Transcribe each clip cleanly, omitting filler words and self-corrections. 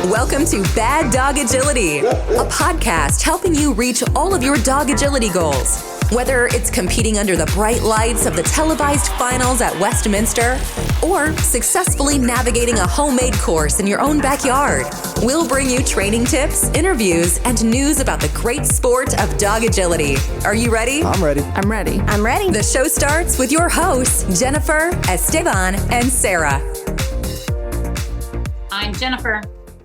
Welcome to Bad Dog Agility, a podcast helping you reach all of your dog agility goals. Whether it's competing under the bright lights of the televised finals at Westminster or successfully navigating a homemade course in your own backyard, we'll bring you training tips, interviews, and news about the great sport of dog agility. Are you ready? I'm ready. I'm ready. I'm ready. The show starts with your hosts, Jennifer, Esteban, and Sarah. I'm Jennifer.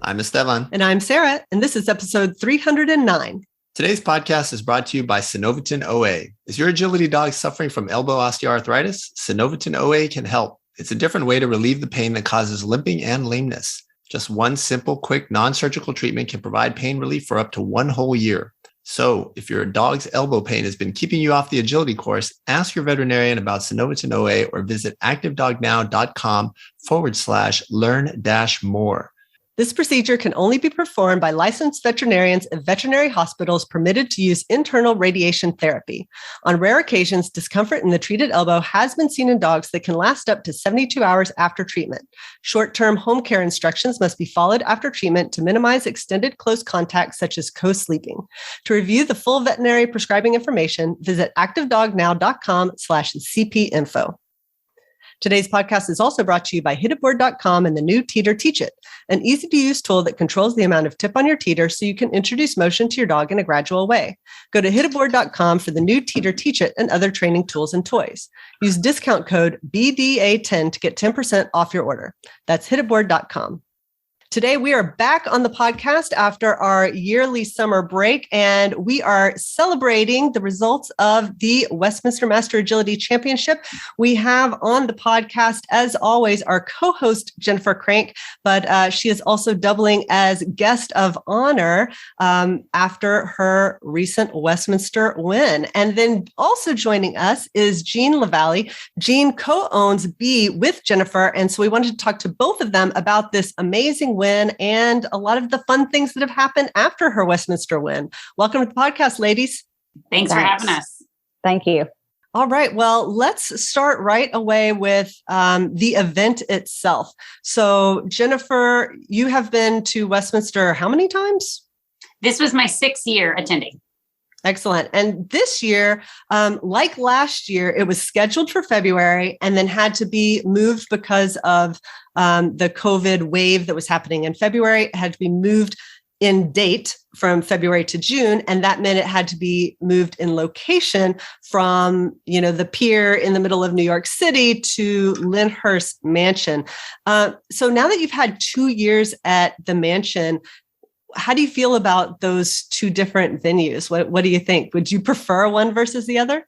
I'm Esteban. And I'm Sarah, and this is episode 309. Today's podcast is brought to you by Synovitin OA. Is your agility dog suffering from elbow osteoarthritis? Synovitin OA can help. It's a different way to relieve the pain that causes limping and lameness. Just one simple, quick, non-surgical treatment can provide pain relief for up to 1 whole year. So if your dog's elbow pain has been keeping you off the agility course, ask your veterinarian about Synovitin OA or visit activedognow.com/learn-more. This procedure can only be performed by licensed veterinarians and veterinary hospitals permitted to use internal radiation therapy. On rare occasions, discomfort in the treated elbow has been seen in dogs that can last up to 72 hours after treatment. Short-term home care instructions must be followed after treatment to minimize extended close contact, such as co-sleeping. To review the full veterinary prescribing information, visit activedognow.com/cpinfo. Today's podcast is also brought to you by hititboard.com and the new Teeter Teach It, an easy-to-use tool that controls the amount of tip on your teeter so you can introduce motion to your dog in a gradual way. Go to hititboard.com for the new Teeter Teach It and other training tools and toys. Use discount code BDA10 to get 10% off your order. That's hititboard.com. Today, we are back on the podcast after our yearly summer break, and we are celebrating the results of the Westminster Master Agility Championship. We have on the podcast, as always, our co-host, Jennifer Crank, but she is also doubling as guest of honor after her recent Westminster win. And then also joining us is Jean Lavalley. Jean co-owns B with Jennifer, and so we wanted to talk to both of them about this amazing win and a lot of the fun things that have happened after her Westminster win. Welcome to the podcast, ladies. Thanks for having us. Thank you. All right. Well, let's start right away with the event itself. So, Jennifer, you have been to Westminster how many times? This was my 6th year attending. Excellent. And this year, like last year, it was scheduled for February and then had to be moved because of the COVID wave that was happening in February. It had to be moved in date from February to June. And that meant it had to be moved in location from, the pier in the middle of New York City to Lyndhurst Mansion. So now that you've had 2 years at the mansion, how do you feel about those two different venues? What do you think? Would you prefer one versus the other?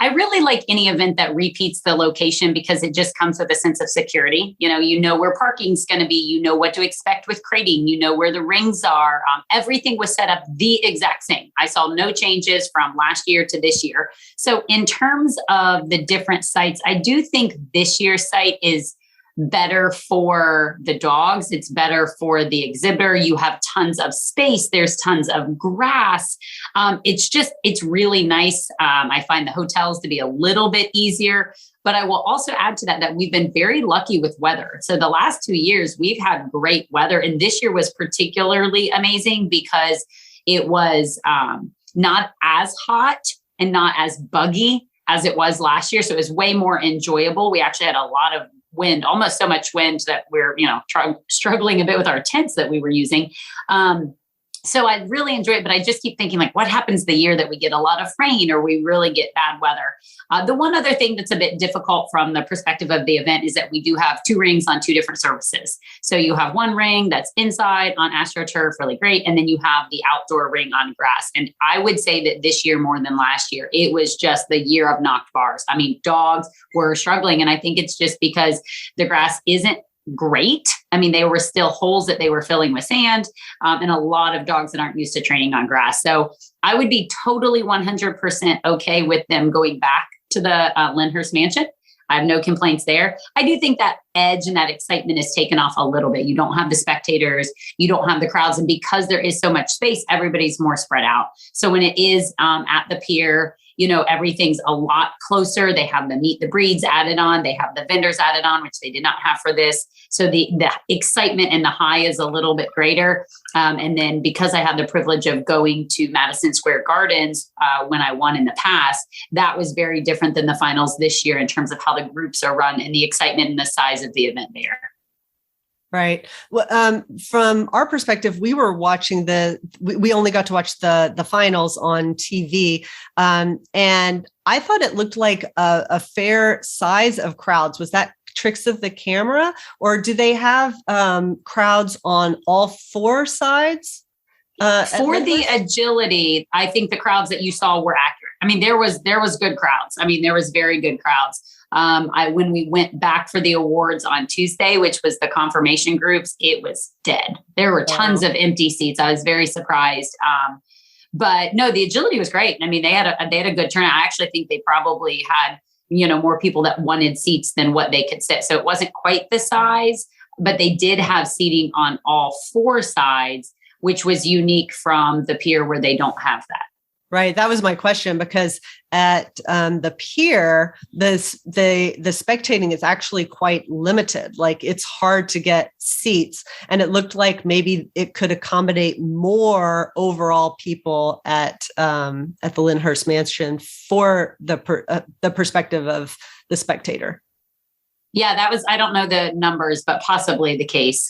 I really like any event that repeats the location because it just comes with a sense of security. You know where parking's going to be. You know what to expect with crating. You know where the rings are. Everything was set up the exact same. I saw no changes from last year to this year. So in terms of the different sites, I do think this year's site is better for the dogs. It's better for the exhibitor. You have tons of space. There's tons of grass. It's really nice. I find the hotels to be a little bit easier, but I will also add to that we've been very lucky with weather. So the last 2 years, we've had great weather. And this year was particularly amazing because it was not as hot and not as buggy as it was last year. So it was way more enjoyable. We actually had a lot of wind, almost so much wind that we're, struggling a bit with our tents that we were using. So I really enjoy it, but I just keep thinking what happens the year that we get a lot of rain or we really get bad weather? The one other thing that's a bit difficult from the perspective of the event is that we do have 2 rings on 2 different surfaces. So you have one ring that's inside on AstroTurf, really great. And then you have the outdoor ring on grass. And I would say that this year more than last year, it was just the year of knocked bars. I mean, dogs were struggling. And I think it's just because the grass isn't great. I mean, they were still holes that they were filling with sand, and a lot of dogs that aren't used to training on grass. So I would be totally 100% okay with them going back to the Lyndhurst Mansion. I have no complaints there. I do think that edge and that excitement is taken off a little bit. You don't have the spectators, you don't have the crowds. And because there is so much space, everybody's more spread out. So when it is at the pier, everything's a lot closer. They have the meet the breeds added on. They have the vendors added on, which they did not have for this. So the excitement and the high is a little bit greater. And then because I had the privilege of going to Madison Square Gardens when I won in the past, that was very different than the finals this year in terms of how the groups are run and the excitement and the size of the event there. Right. Well, from our perspective, we were watching we only got to watch the finals on TV. And I thought it looked like a fair size of crowds. Was that tricks of the camera, or do they have crowds on all four sides? For the agility, I think the crowds that you saw were accurate. I mean, there was good crowds. I mean, there was very good crowds. When we went back for the awards on Tuesday, which was the confirmation groups, it was dead. There were tons of empty seats. I was very surprised. But no, the agility was great. I mean, they had a good turnout. I actually think they probably had, more people that wanted seats than what they could sit. So it wasn't quite the size, but they did have seating on all four sides, which was unique from the pier where they don't have that. Right. That was my question, because at the pier, the spectating is actually quite limited. Like, it's hard to get seats, and it looked like maybe it could accommodate more overall people at the Lyndhurst Mansion for the perspective of the spectator. Yeah, that was, I don't know the numbers, but possibly the case.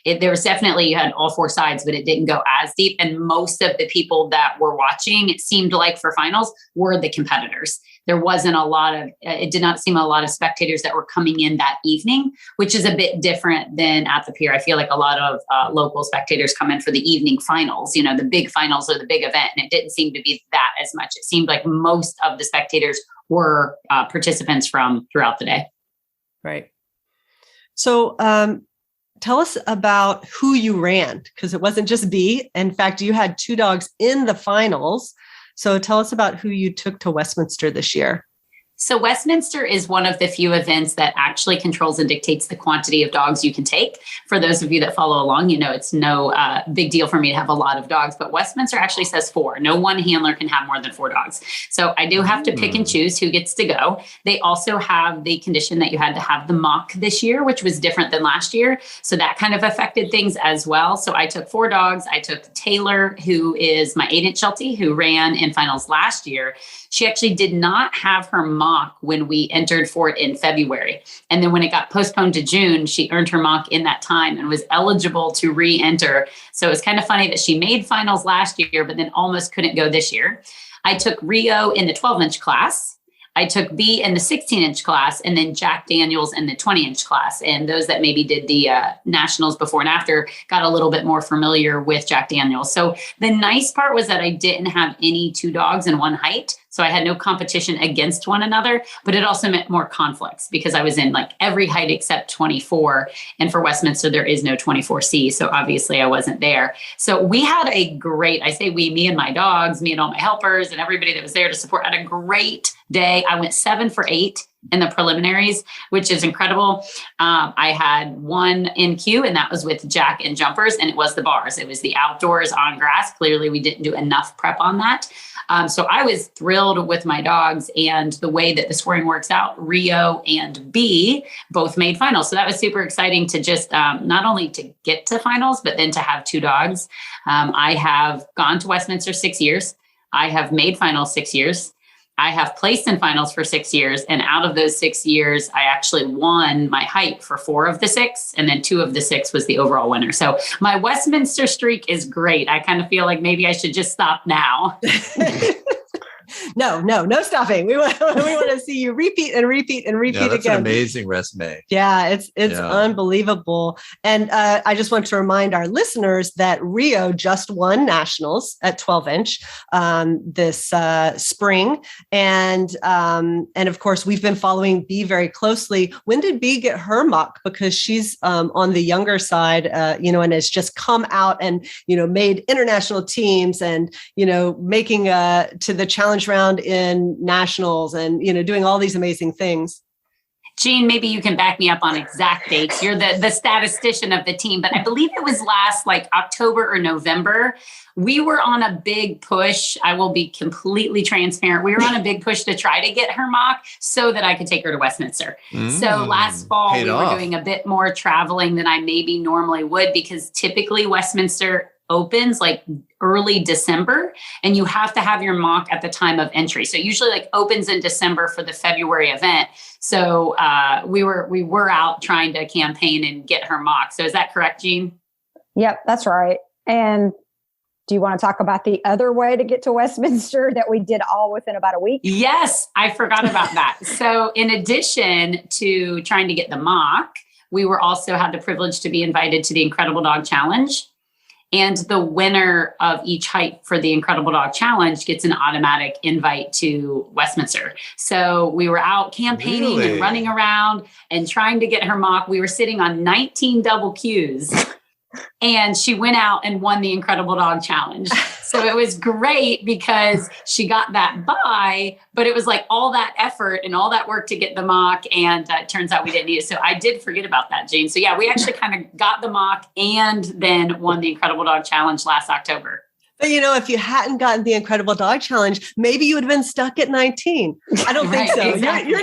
There was definitely, you had all four sides, but it didn't go as deep. And most of the people that were watching, it seemed like for finals, were the competitors. There wasn't it did not seem a lot of spectators that were coming in that evening, which is a bit different than at the pier. I feel like a lot of local spectators come in for the evening finals, the big finals or the big event. And it didn't seem to be that as much. It seemed like most of the spectators were participants from throughout the day. Right. So tell us about who you ran, because it wasn't just B. In fact, you had two dogs in the finals. So tell us about who you took to Westminster this year. So Westminster is one of the few events that actually controls and dictates the quantity of dogs you can take. For those of you that follow along, it's no big deal for me to have a lot of dogs, but Westminster actually says 4. No one handler can have more than 4 dogs. So I do have to pick and choose who gets to go. They also have the condition that you had to have the mock this year, which was different than last year. So that kind of affected things as well. So I took 4 dogs. I took Taylor, who is my 8-inch Sheltie, who ran in finals last year. She actually did not have her mock when we entered for it in February. And then when it got postponed to June, she earned her mock in that time and was eligible to re-enter. So it was kind of funny that she made finals last year, but then almost couldn't go this year. I took Rio in the 12-inch class. I took B in the 16-inch class, and then Jack Daniels in the 20-inch class. And those that maybe did the nationals before and after got a little bit more familiar with Jack Daniels. So the nice part was that I didn't have any 2 dogs in one height. So I had no competition against one another, but it also meant more conflicts because I was in like every height except 24. And for Westminster, there is no 24C. So obviously I wasn't there. So we had a great, I say we, me and my dogs, me and all my helpers and everybody that was there to support, had a great day. I went 7 for 8 in the preliminaries, which is incredible. I had 1 in queue, and that was with Jack and jumpers, and it was the bars. It was the outdoors on grass. Clearly, we didn't do enough prep on that. So I was thrilled with my dogs and the way that the scoring works out. Rio and B both made finals. So that was super exciting to just not only to get to finals, but then to have 2 dogs. I have gone to Westminster 6 years. I have made finals 6 years. I have placed in finals for 6 years. And out of those 6 years, I actually won my height for 4 of the 6. And then 2 of the 6 was the overall winner. So my Westminster streak is great. I kind of feel like maybe I should just stop now. No stopping. We want to see you repeat and repeat and repeat that's again. An amazing resume. Yeah, it's unbelievable. And I just want to remind our listeners that Rio just won nationals at 12-inch this spring, and of course we've been following B very closely. When did B get her mock? Because she's on the younger side, and has just come out and made international teams and making to the challenge round in nationals and doing all these amazing things. Jean, maybe you can back me up on exact dates. You're the statistician of the team, but I believe it was last like October or November. We were on a big push. I will be completely transparent. We were on a big push to try to get her mock so that I could take her to Westminster. So last fall, we were doing a bit more traveling than I maybe normally would, because typically Westminster opens like early December, and you have to have your mock at the time of entry. So usually like opens in December for the February event. So we were out trying to campaign and get her mock. So is that correct, Jean? Yep, that's right. And do you want to talk about the other way to get to Westminster that we did all within about a week? Yes, I forgot about that. So in addition to trying to get the mock, we were also had the privilege to be invited to the Incredible Dog Challenge. And the winner of each height for the Incredible Dog Challenge gets an automatic invite to Westminster. So we were out campaigning and running around and trying to get her mock. We were sitting on 19 double Qs. And she went out and won the Incredible Dog Challenge. So it was great because she got that buy, but it was like all that effort and all that work to get the mock. And it turns out we didn't need it. So I did forget about that, Jane. So yeah, we actually kind of got the mock and then won the Incredible Dog Challenge last October. But if you hadn't gotten the Incredible Dog Challenge, maybe you would have been stuck at 19. I don't think so. Exactly.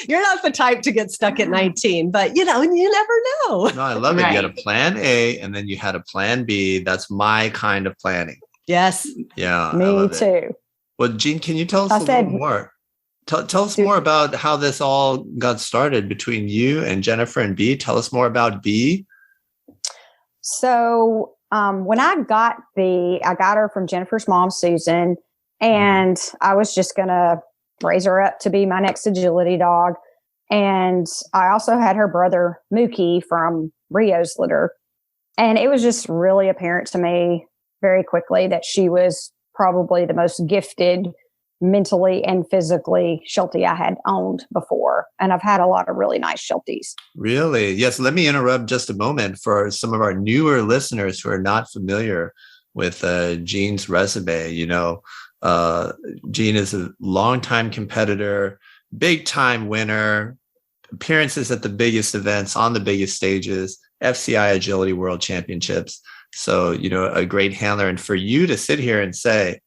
You're not the type to get stuck at 19, but you never know. No, I love it. You had a plan A and then you had a plan B. That's my kind of planning. Yes. Yeah. Me too. Well, Jean, can you tell us a little more? Tell us more about how this all got started between you and Jennifer and B. Tell us more about B. So when I got I got her from Jennifer's mom, Susan, and I was just going to raise her up to be my next agility dog. And I also had her brother, Mookie, from Rio's litter. And it was just really apparent to me very quickly that she was probably the most gifted mentally and physically Sheltie I had owned before. And I've had a lot of really nice Shelties. Really? Yes. Let me interrupt just a moment for some of our newer listeners who are not familiar with Jean's resume. Jean is a longtime competitor, big time winner, appearances at the biggest events on the biggest stages, FCI Agility World Championships. So, a great handler. And for you to sit here and say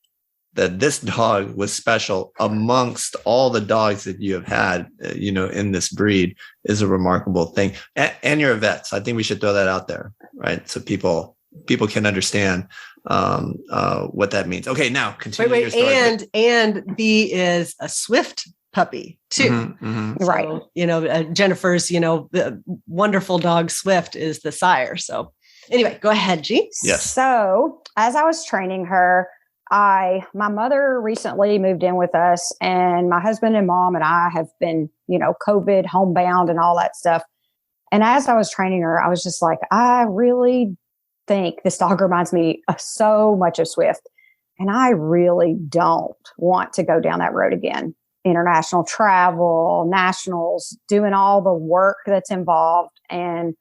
that this dog was special amongst all the dogs that you have had, in this breed is a remarkable thing. And you're a vet. So I think we should throw that out there, right? So people can understand what that means. Okay, now continue your story. And B is a Swift puppy too. Mm-hmm. Right. So, Jennifer's, wonderful dog Swift is the sire. So anyway, go ahead, G. Yes. So as I was training her, my mother recently moved in with us, and my husband and mom and I have been, COVID homebound and all that stuff. And as I was training her, I was just like, I really think this dog reminds me so much of Swift. And I really don't want to go down that road again. International travel, nationals, doing all the work that's involved. And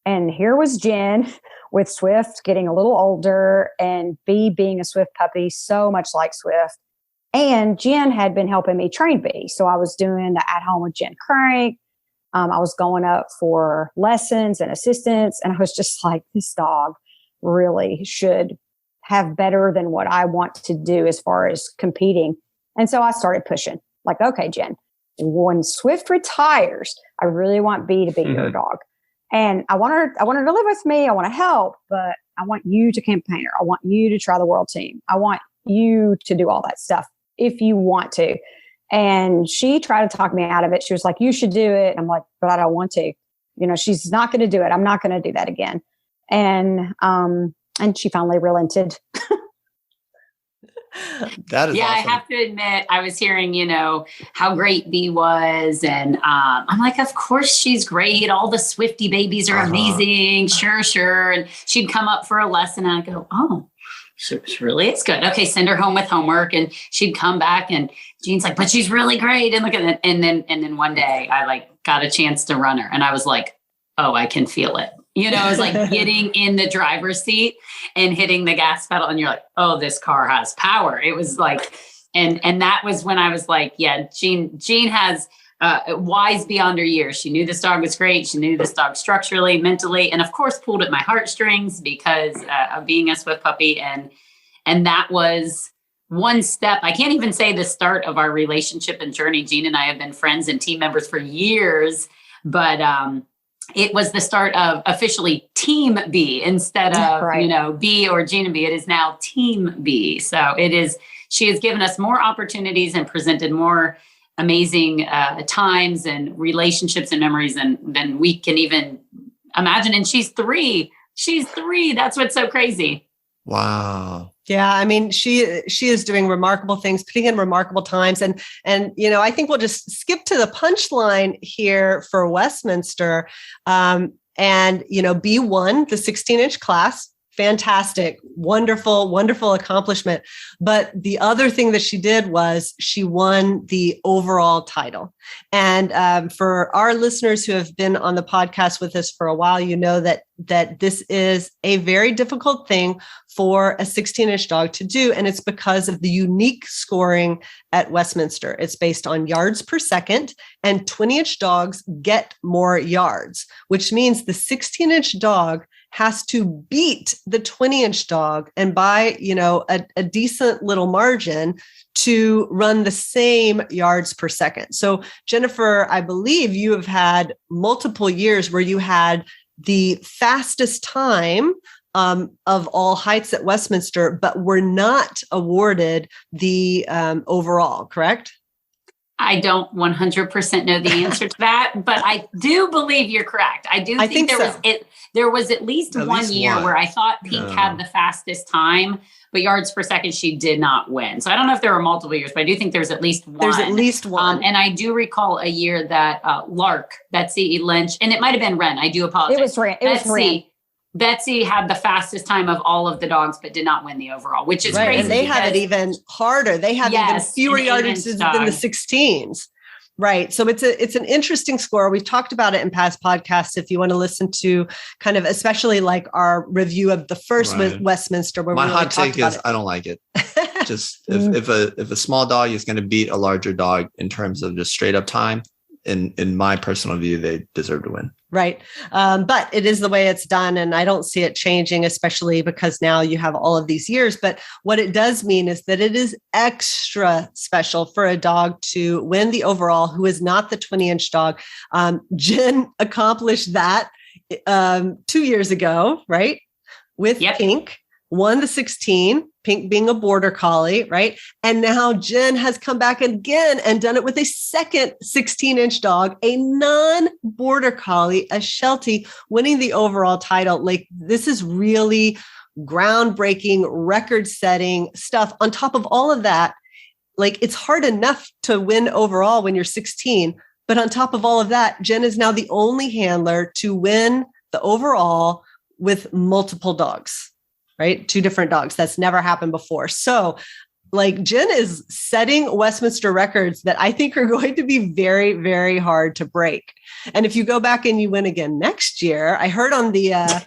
here was Jen with Swift getting a little older and B being a Swift puppy, so much like Swift. And Jen had been helping me train B. So I was doing the at home with Jen crank. I was going up for lessons and assistance. And I was just like, this dog really should have better than what I want to do as far as competing. And so I started pushing like, okay, Jen, when Swift retires, I really want B to be your dog. And I want her to live with me. I want to help, but I want you to campaign her. I want you to try the world team. I want you to do all that stuff if you want to. And she tried to talk me out of it. She was like, you should do it. I'm like, but I don't want to. She's not going to do it. I'm not going to do that again. And she finally relented. That is awesome. I have to admit, I was hearing, how great B was. And I'm like, of course she's great. All the Swiftie babies are amazing. Sure. And she'd come up for a lesson and I'd go, oh, she really is good. Okay, send her home with homework. And she'd come back and Jean's like, but she's really great. And look at that. And then one day I got a chance to run her and I was like, oh, I can feel it. It was like getting in the driver's seat and hitting the gas pedal. And you're like, oh, this car has power. It was like, and that was when I was like, yeah, Jean has wise beyond her years. She knew this dog was great. She knew this dog structurally, mentally, and of course pulled at my heartstrings because of being a Swift puppy. And that was one step. I can't even say the start of our relationship and journey. Jean and I have been friends and team members for years, but it was the start of officially Team B instead of, right. B or Jean and B. It is now Team B. So she has given us more opportunities and presented more amazing times and relationships and memories than we can even imagine. And she's 3. That's what's so crazy. Wow. Yeah, I mean, she is doing remarkable things, putting in remarkable times. And I think we'll just skip to the punchline here for Westminster. B won the 16-inch class. Fantastic, wonderful, wonderful accomplishment. But the other thing that she did was she won the overall title. And for our listeners who have been on the podcast with us for a while, you know that this is a very difficult thing for a 16-inch dog to do. And it's because of the unique scoring at Westminster. It's based on yards per second, and 20-inch dogs get more yards, which means the 16-inch dog has to beat the 20-inch dog and by, a decent little margin to run the same yards per second. So Jennifer, I believe you have had multiple years where you had the fastest time of all heights at Westminster, but were not awarded the overall, correct? I don't 100% know the answer to that, but I do believe you're correct. I think there was at least one year where I thought Pink had the fastest time, but yards per second, she did not win. So I don't know if there were multiple years, but I do think there's at least one. There's at least one. And I do recall a year that Lark, Betsy Lynch, and it might've been Wren. I do apologize. It was Wren. Betsy had the fastest time of all of the dogs, but did not win the overall, which is crazy. And they have it even harder. They have even fewer yardages than the 16s. Right. So it's an interesting score. We've talked about it in past podcasts. If you want to listen to kind of, especially like our review of the first Westminster, where my hot take is I don't like it. Just if a small dog is going to beat a larger dog in terms of just straight up time, in my personal view, they deserve to win. Right. But it is the way it's done. And I don't see it changing, especially because now you have all of these years. But what it does mean is that it is extra special for a dog to win the overall who is not the 20-inch dog. Jen accomplished that 2 years ago, right? With Pink, won the 16, Pink being a border collie, right? And now Jen has come back again and done it with a second 16-inch dog, a non-border collie, a Sheltie, winning the overall title. Like, this is really groundbreaking, record-setting stuff. On top of all of that, like, it's hard enough to win overall when you're 16, but on top of all of that, Jen is now the only handler to win the overall with multiple dogs. Right? 2 different dogs. That's never happened before. So like, Jen is setting Westminster records that I think are going to be very, very hard to break. And if you go back and you win again next year, I heard on the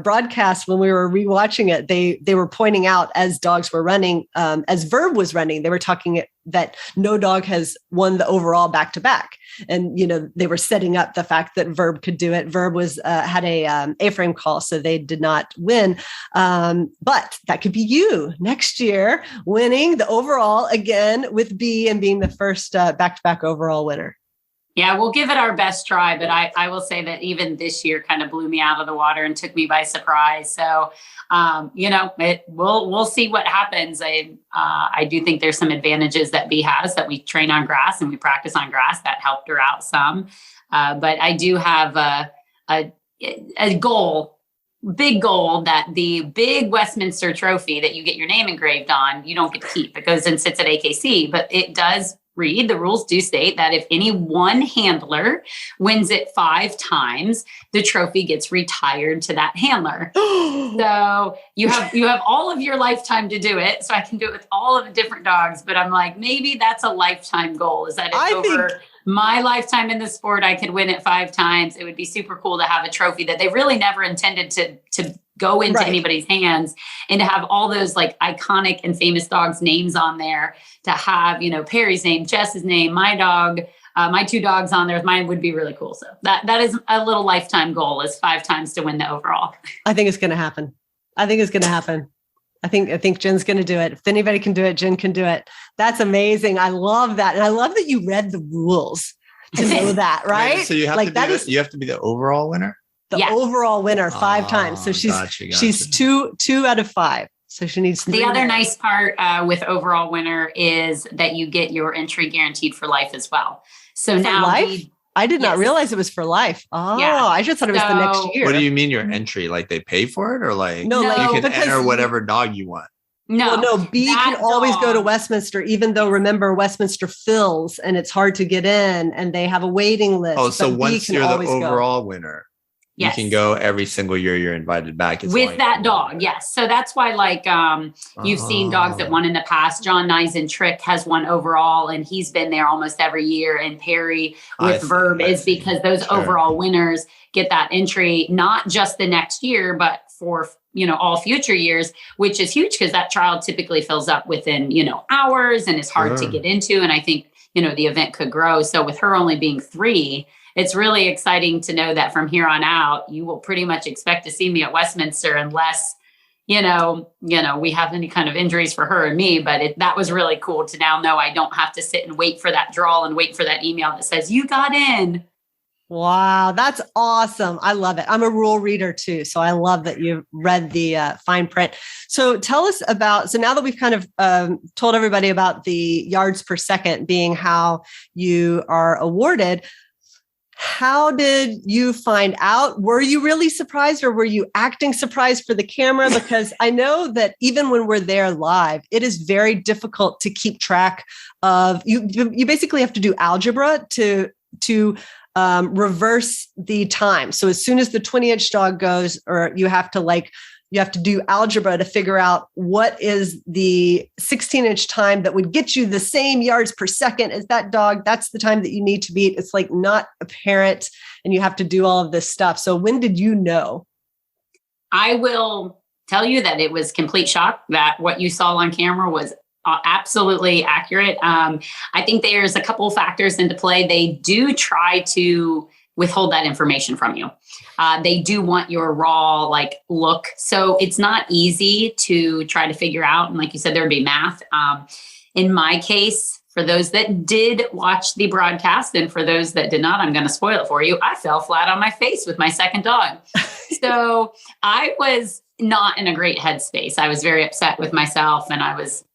broadcast when we were rewatching it, they were pointing out as dogs were running, as Verb was running, they were talking that no dog has won the overall back to back. And, they were setting up the fact that Verb could do it. Verb had a A-frame call, so they did not win. But that could be you next year winning the overall again with B and being the first back-to-back overall winner. Yeah, we'll give it our best try, but I will say that even this year kind of blew me out of the water and took me by surprise. So, we'll see what happens. I do think there's some advantages that B has, that we train on grass and we practice on grass. That helped her out some. But I do have a goal, big goal, that the big Westminster trophy that you get your name engraved on, you don't get to keep. It goes and sits at AKC, but it does read, the rules do state that if any one handler wins it 5 times, the trophy gets retired to that handler. So you have all of your lifetime to do it. So I can do it with all of the different dogs, but I'm like, maybe that's a lifetime goal, is that my lifetime in the sport, I could win it 5 times. It would be super cool to have a trophy that they really never intended to go into Right. anybody's hands, and to have all those like iconic and famous dogs' names on there, to have, Perry's name, Jess's name, my dog, my 2 dogs on there, mine would be really cool. So that is a little lifetime goal, is 5 times to win the overall. I think it's going to happen. I think Jen's going to do it. If anybody can do it, Jen can do it. That's amazing. I love that. And I love that you read the rules to know that, right? Wait, so you have you have to be the overall winner? The overall winner 5 times. So she's she's two out of 5. So she needs 3 The other more. nice part with overall winner is that you get your entry guaranteed for life as well. So For now life? I did not Yes. realize it was for life. Oh, Yeah. I just thought it was the next So- year. What do you mean your entry? Like they pay for it, or like No, like, you can because- enter whatever dog you want? no, Well, no, B that can always go to dog- Westminster, even though remember Westminster fills and it's hard to get in and they have a waiting list. Oh, so but B once can you're the always go. overall winner, Yes. you can go every single year you're invited back. It's with only that for dog. 1 year. Yes. So that's why, like, you've seen dogs that won in the past. John Nysen Trick has won overall, and he's been there almost every year. And Perry I with see, Verb I is see. because those Sure. overall winners get that entry, not just the next year, but for, all future years, which is huge because that child typically fills up within, hours and is hard to Sure. get into. And I think, the event could grow. So with her only being 3, it's really exciting to know that from here on out, you will pretty much expect to see me at Westminster unless, we have any kind of injuries for her and me. But that was really cool to now know I don't have to sit and wait for that draw and wait for that email that says you got in. Wow, that's awesome. I love it. I'm a rule reader too. So I love that you've read the fine print. So tell us so now that we've kind of told everybody about the yards per second being how you are awarded, how did you find out? Were you really surprised, or were you acting surprised for the camera? Because I know that even when we're there live, it is very difficult to keep track of, you basically have to do algebra to reverse the time. So as soon as the 20-inch dog goes, or you have to do algebra to figure out what is the 16-inch time that would get you the same yards per second as that dog. That's the time that you need to beat. It's like not apparent, and you have to do all of this stuff. So when did you know? I will tell you that it was complete shock that what you saw on camera was absolutely accurate. I think there's a couple of factors into play. They do try to withhold that information from you. They do want your raw look. So it's not easy to try to figure out. And like you said, there would be math. In my case, for those that did watch the broadcast and for those that did not, I'm going to spoil it for you. I fell flat on my face with my second dog. So I was not in a great headspace. I was very upset with myself, and I was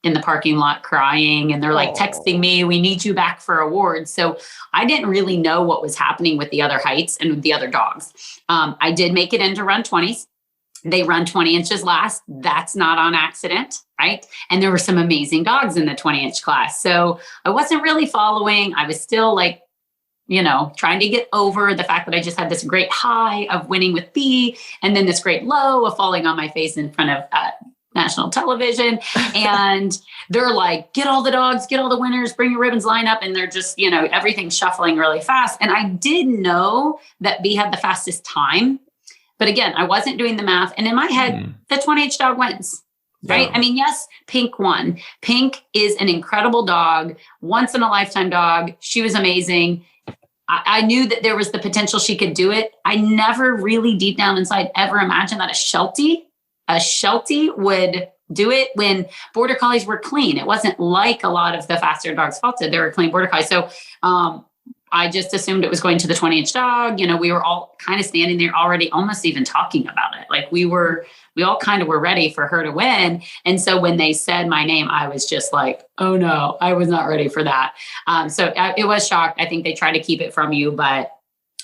in the parking lot crying, and they're texting me, we need you back for awards. So I didn't really know what was happening with the other heights and with the other dogs. I did make it into run 20s. They run 20 inches last. That's not on accident, right? And there were some amazing dogs in the 20-inch class. So I wasn't really following. I was still trying to get over the fact that I just had this great high of winning with B, and then this great low of falling on my face in front of national television. And they're like, get all the dogs, get all the winners, bring your ribbons, line up. And they're just, everything's shuffling really fast. And I did know that B had the fastest time. But again, I wasn't doing the math. And in my head, the 20-inch dog wins, right? Yeah. I mean, yes, Pink won. Pink is an incredible dog, once in a lifetime dog. She was amazing. I knew that there was the potential she could do it. I never really deep down inside ever imagined that a Sheltie would do it when Border Collies were clean. It wasn't like a lot of the faster dogs faltered. They were clean Border Collies. So I just assumed it was going to the 20-inch dog. We were all kind of standing there already, almost even talking about it. Like we all kind of were ready for her to win. And so when they said my name, I was just like, oh no, I was not ready for that. So it was shocked. I think they tried to keep it from you, but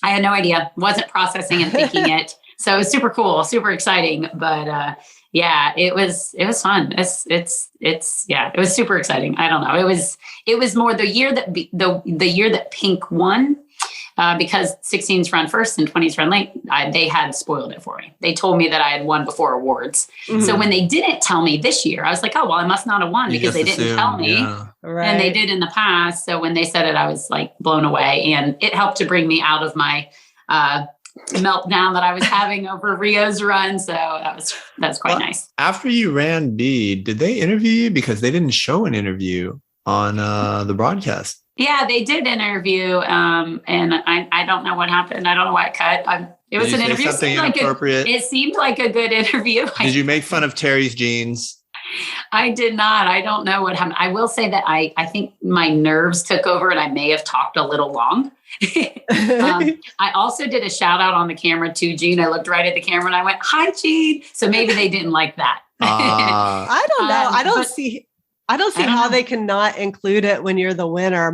I had no idea, wasn't processing and thinking it. So it was super cool, super exciting. But it was fun. It was super exciting. I don't know. It was more the year that the year that Pink won, because 16s run first and 20s run late. They had spoiled it for me. They told me that I had won before awards. Mm-hmm. So when they didn't tell me this year, I was like, oh, well, I must not have won because they didn't tell me. Yeah. Right. And they did in the past. So when they said it, I was blown away, and it helped to bring me out of my meltdown that I was having over Rio's run. So that's quite nice. After you ran B, did they interview you? Because they didn't show an interview on the broadcast. Yeah, they did interview, and I don't know what happened. I don't know why it cut. It was an interview. Something inappropriate. It seemed like a good interview. Did you make fun of Terry's jeans? I did not. I don't know what happened. I will say that I think my nerves took over and I may have talked a little long. I also did a shout out on the camera to Gene. I looked right at the camera and I went, "Hi, Gene." So maybe they didn't like that. I don't know. I don't see how they cannot include it when you're the winner.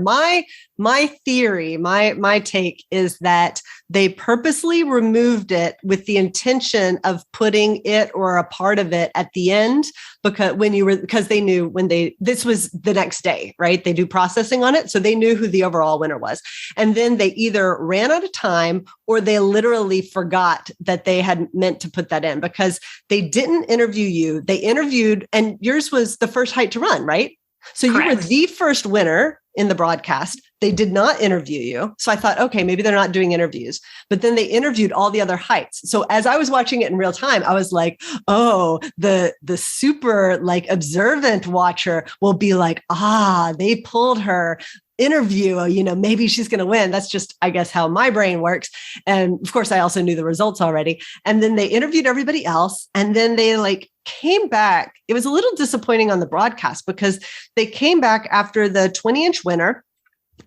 My theory, my take is that they purposely removed it with the intention of putting it or a part of it at the end because they knew this was the next day, right? They do processing on it. So they knew who the overall winner was. And then they either ran out of time or they literally forgot that they had meant to put that in because they didn't interview you. They interviewed, and yours was the first height to run, right? So Correct. You were the first winner in the broadcast. They did not interview you. So I thought, okay, maybe they're not doing interviews, but then they interviewed all the other heights. So as I was watching it in real time, I was like, oh, the super like observant watcher will be like, they pulled her interview, maybe she's going to win. That's just, I guess, how my brain works. And of course, I also knew the results already. And then they interviewed everybody else. And then they came back. It was a little disappointing on the broadcast because they came back after the 20-inch winner.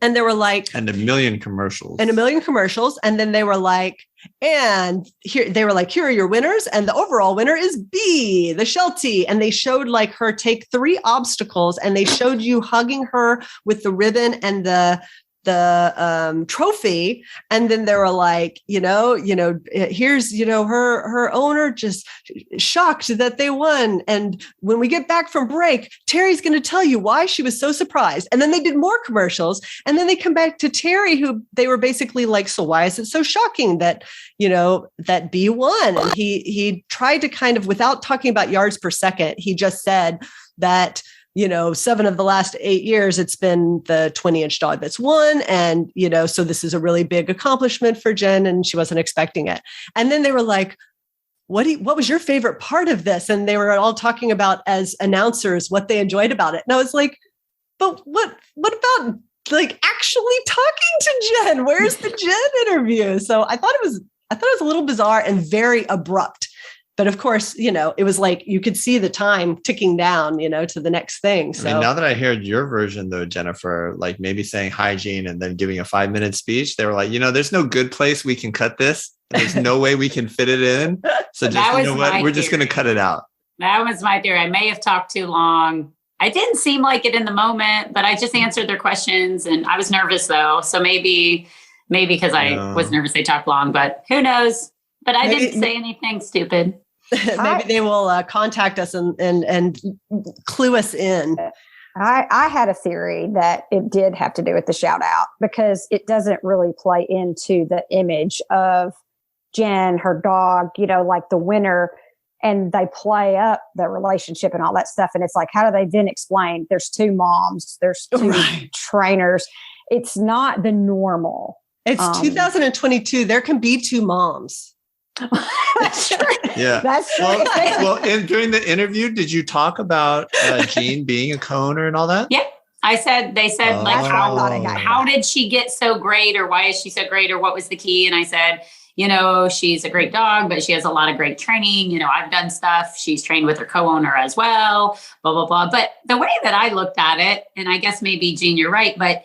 And they were like, and a million commercials. And then they were like, here are your winners. And the overall winner is B, the Sheltie. And they showed her take 3 obstacles and they showed you hugging her with the ribbon and the trophy. And then they were like, here's, her owner just shocked that they won. And when we get back from break, Terry's going to tell you why she was so surprised. And then they did more commercials. And then they come back to Terry, who they were basically like, so why is it so shocking that, that B won? And he tried to kind of, without talking about yards per second, he just said that 7 of the last 8 years, it's been the 20-inch dog that's won. And, so this is a really big accomplishment for Jen and she wasn't expecting it. And then they were like, what was your favorite part of this? And they were all talking about, as announcers, what they enjoyed about it. And I was like, but what about actually talking to Jen? Where's the Jen interview? So I thought it was a little bizarre and very abrupt. But of course, it was like you could see the time ticking down, to the next thing. So now that I heard your version, though, Jennifer, maybe saying hygiene and then giving a 5-minute speech, they were like, there's no good place we can cut this. There's no way we can fit it in. So just, we're just going to cut it out. That was my theory. I may have talked too long. I didn't seem like it in the moment, but I just answered their questions and I was nervous though. So maybe because I was nervous, they talked long, but who knows? But I didn't say anything stupid. Maybe they will contact us and clue us in. I had a theory that it did have to do with the shout out because it doesn't really play into the image of Jen, her dog, like the winner, and they play up the relationship and all that stuff. And it's like, how do they then explain there's 2 moms, there's 2 trainers? It's not the normal. It's 2022. There can be 2 moms. That's true. Yeah, that's true. During the interview, did you talk about Jean being a co-owner and all that? Yeah, they said how did she get so great, or why is she so great, or what was the key? And I said, she's a great dog, but she has a lot of great training. I've done stuff. She's trained with her co-owner as well. Blah blah blah. But the way that I looked at it, and I guess maybe Jean, you're right, but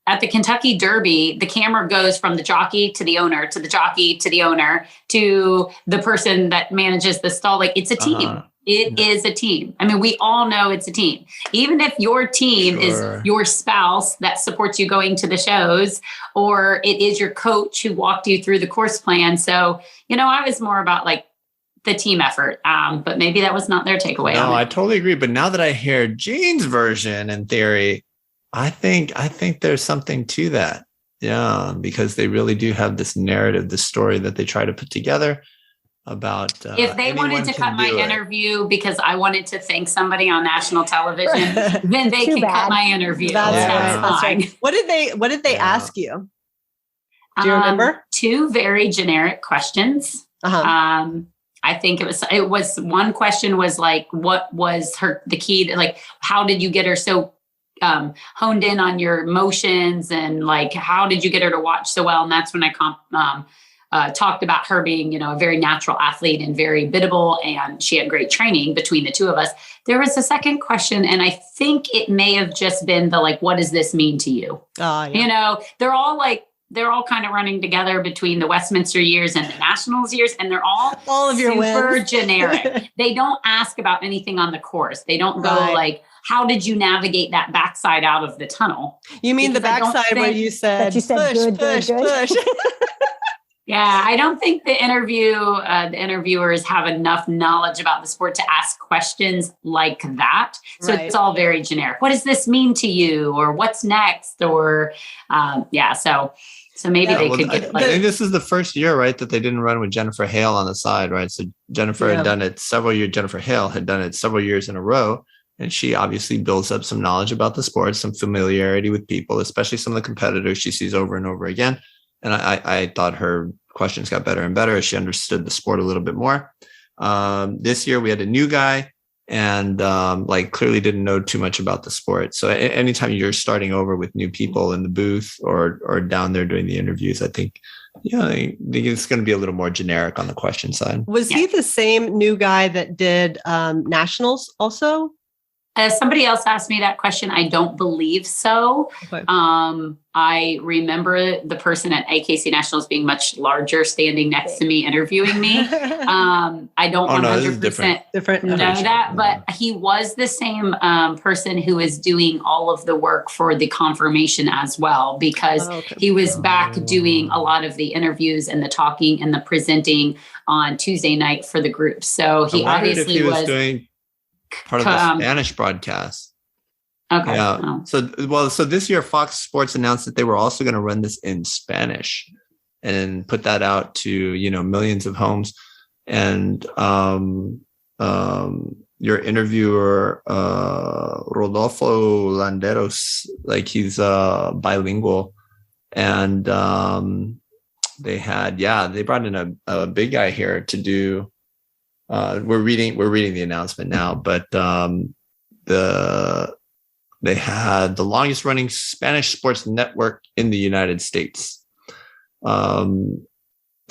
at the Kentucky Derby, the camera goes from the jockey to the owner, to the jockey to the owner, to the person that manages the stall. It's a team. It is a team. I mean, we all know it's a team. Even if your team is your spouse that supports you going to the shows, or it is your coach who walked you through the course plan. So, I was more about the team effort. But maybe that was not their takeaway. No, I totally agree. But now that I hear Jean's version and theory, I think there's something to that. Yeah, because they really do have this narrative, this story that they try to put together about. If they wanted to cut my interview because I wanted to thank somebody on national television, then they can cut my interview. That's fine. What did they ask you? Do you remember? Two very generic questions. I think it was one question was like, what was the key to, like, how did you get her so honed in on your emotions, and like, how did you get her to watch so well? And that's when I talked about her being, a very natural athlete and very biddable, and she had great training between the two of us. There was a second question, and I think it may have just been the, like, what does this mean to you? Yeah. They're all kind of running together between the Westminster years and the Nationals years, and they're all of your super wins. Generic. They don't ask about anything on the course. They don't go like, how did you navigate that backside out of the tunnel? You mean the backside where you said, push. Yeah, I don't think the interviewers have enough knowledge about the sport to ask questions like that. So It's all very generic. What does this mean to you? Or what's next? Or so maybe they could get. I think this is the first year, right, that they didn't run with Jennifer Hale on the side, right? So Jennifer had done it several years. Jennifer Hale had done it several years in a row. And she obviously builds up some knowledge about the sport, some familiarity with people, especially some of the competitors she sees over and over again. And I thought her questions got better and better as she understood the sport a little bit more. This year we had a new guy and clearly didn't know too much about the sport. So anytime you're starting over with new people in the booth or down there doing the interviews, I think it's going to be a little more generic on the question side. Was he the same new guy that did Nationals also? Somebody else asked me that question. I don't believe so. Okay. I remember the person at AKC Nationals being much larger, standing next to me, interviewing me. I don't 100% know that, but he was the same person who is doing all of the work for the confirmation as well, because he was back doing a lot of the interviews and the talking and the presenting on Tuesday night for the group. So he obviously was doing part of the Spanish broadcast. Okay. Yeah. Oh. So this year Fox Sports announced that they were also going to run this in Spanish and put that out to, millions of homes. And your interviewer, Rodolfo Landeros, like he's bilingual. And they brought in a big guy here to do. We're reading the announcement now, but they had the longest running Spanish sports network in the United States. So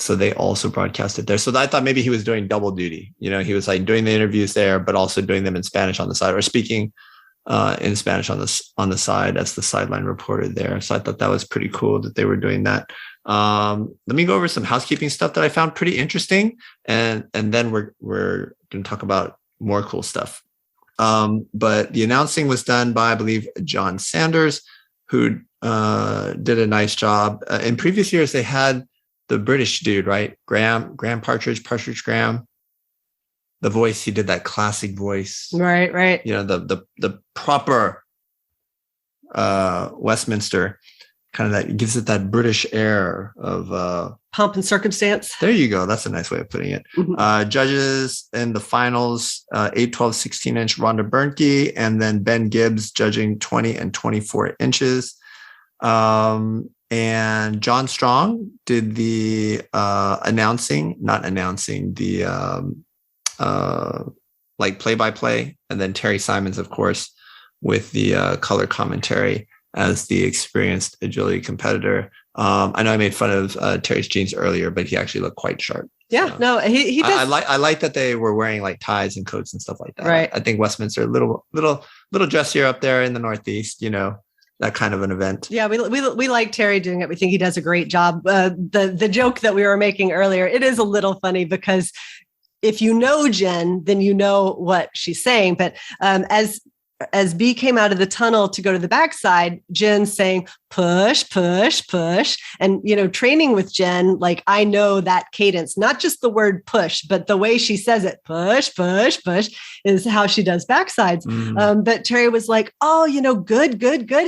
they also broadcast it there. So I thought maybe he was doing double duty. He was like doing the interviews there, but also doing them in Spanish on the side, or speaking in Spanish on the side as the sideline reporter there. So I thought that was pretty cool that they were doing that. Let me go over some housekeeping stuff that I found pretty interesting, and then we're going to talk about more cool stuff. But the announcing was done by, I believe, John Sanders, who did a nice job. In previous years, they had the British dude, right? Graham Partridge Graham. The voice, he did that classic voice. Right. The proper Westminster. Kind of that gives it that British air of pomp and circumstance. There you go. That's a nice way of putting it. Mm-hmm. Judges in the finals, 8, 12, 16-inch Rhonda Bernke, and then Ben Gibbs judging 20 and 24 inches. And John Strong did the play-by-play, and then Terry Simons, of course, with the color commentary as the experienced agility competitor. I know I made fun of Terry's jeans earlier, but he actually looked quite sharp. Yeah, so no, he does. I like that they were wearing like ties and coats and stuff like that. Right. I think Westminster, a little dressier up there in the Northeast, that kind of an event. Yeah, we like Terry doing it. We think he does a great job. The joke that we were making earlier, it is a little funny because if you know Jen, then you know what she's saying. But as B came out of the tunnel to go to the backside, Jen's saying, push, push, push. And, training with Jen, like I know that cadence, not just the word push, but the way she says it, push, push, push, is how she does backsides. But Terry was like, oh, good.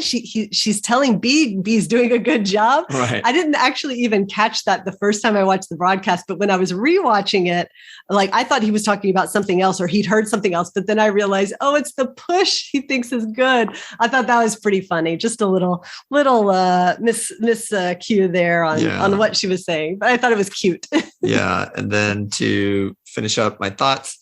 She's telling B's doing a good job. Right. I didn't actually even catch that the first time I watched the broadcast, but when I was rewatching it, like I thought he was talking about something else or he'd heard something else, but then I realized, oh, it's the push he thinks is good. I thought that was pretty funny. Just a little subtle miss cue there on what she was saying, but I thought it was cute. Yeah. And then to finish up my thoughts.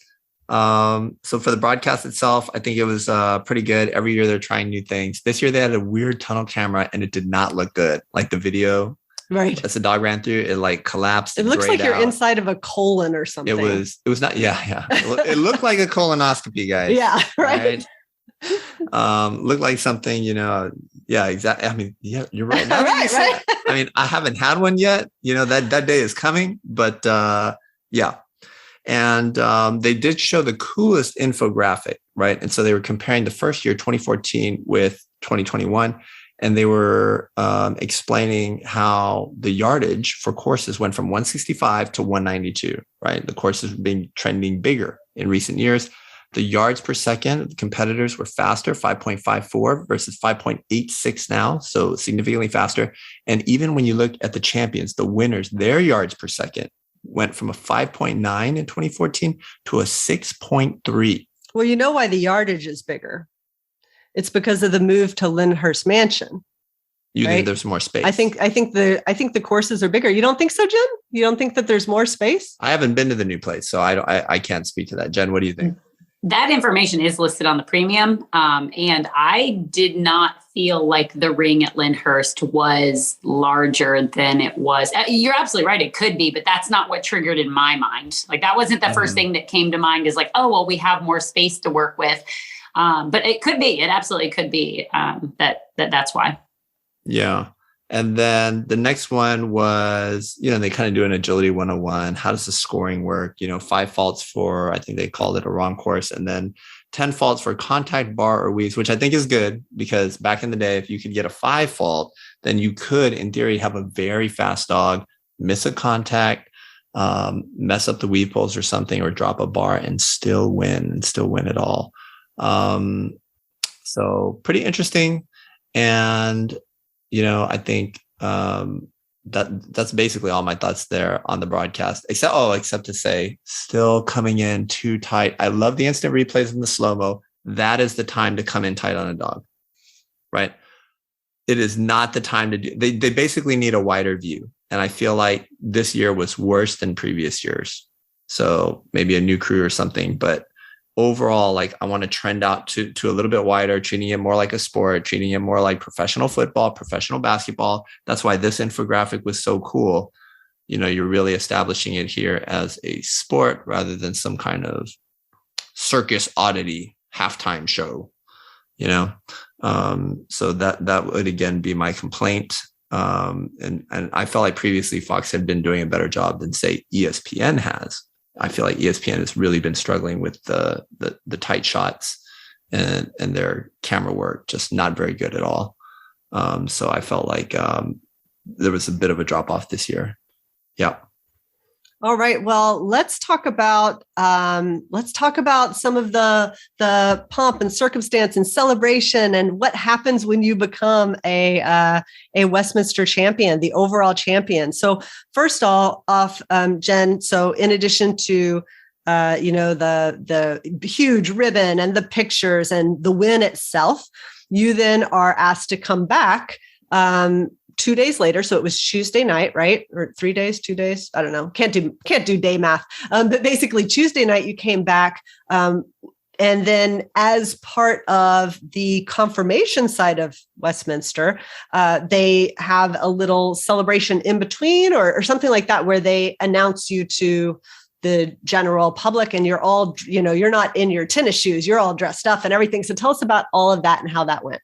So for the broadcast itself, I think it was pretty good. Every year they're trying new things. This year they had a weird tunnel camera and it did not look good. Like the video, right, as the dog ran through, it like collapsed. It looks like you're inside of a colon or something. It was not. Yeah. It looked like a colonoscopy, guys. Yeah. Right. Looked like something, yeah, exactly. I mean, yeah, you're right. Right. I mean, I haven't had one yet. That day is coming, but yeah. And they did show the coolest infographic, right? And so they were comparing the first year, 2014, with 2021. And they were explaining how the yardage for courses went from 165 to 192, right? The courses been trending bigger in recent years. The yards per second, the competitors were faster, 5.54 versus 5.86 now, so significantly faster. And even when you look at the champions, the winners, their yards per second went from a 5.9 in 2014 to a 6.3. Well, you know why the yardage is bigger? It's because of the move to Lyndhurst Mansion. You right? think there's more space? I think the courses are bigger. You don't think so, Jen? You don't think that there's more space? I haven't been to the new place, so I can't speak to that. Jen, what do you think? That information is listed on the premium. And I did not feel like the ring at Lyndhurst was larger than it was. You're absolutely right. It could be, but that's not what triggered in my mind. Like that wasn't the first thing that came to mind is like, oh, well, we have more space to work with. But it could be, it absolutely could be that's why. Yeah. And then the next one was, they kind of do an agility 101. How does the scoring work? 5 faults for, I think they called it a wrong course. And then 10 faults for contact, bar, or weaves, which I think is good because back in the day, if you could get a 5 fault, then you could, in theory, have a very fast dog, miss a contact, mess up the weave poles or something, or drop a bar and still win it all. So pretty interesting. And I think that's basically all my thoughts there on the broadcast, except to say still coming in too tight. I love the instant replays and the slow-mo. That is the time to come in tight on a dog, right? It is not the time to do, they basically need a wider view. And I feel like this year was worse than previous years. So maybe a new crew or something, but overall, like I want to trend out to a little bit wider, treating it more like a sport, treating it more like professional football, professional basketball. That's why this infographic was so cool. You're really establishing it here as a sport rather than some kind of circus oddity halftime show, so that would again be my complaint. And I felt like previously Fox had been doing a better job than say ESPN has. I feel like ESPN has really been struggling with the tight shots and their camera work, just not very good at all. So I felt like there was a bit of a drop off this year. Yeah. All right. Well, let's talk about some of the pomp and circumstance and celebration and what happens when you become a Westminster champion, the overall champion. So first off, Jen. So in addition to the huge ribbon and the pictures and the win itself, you then are asked to come back 2 days later. So it was Tuesday night, right? Or 3 days, 2 days. I don't know. Can't do day math. But basically Tuesday night you came back. And then as part of the confirmation side of Westminster, they have a little celebration in between or something like that, where they announce you to the general public and you're all, you're not in your tennis shoes, you're all dressed up and everything. So tell us about all of that and how that went.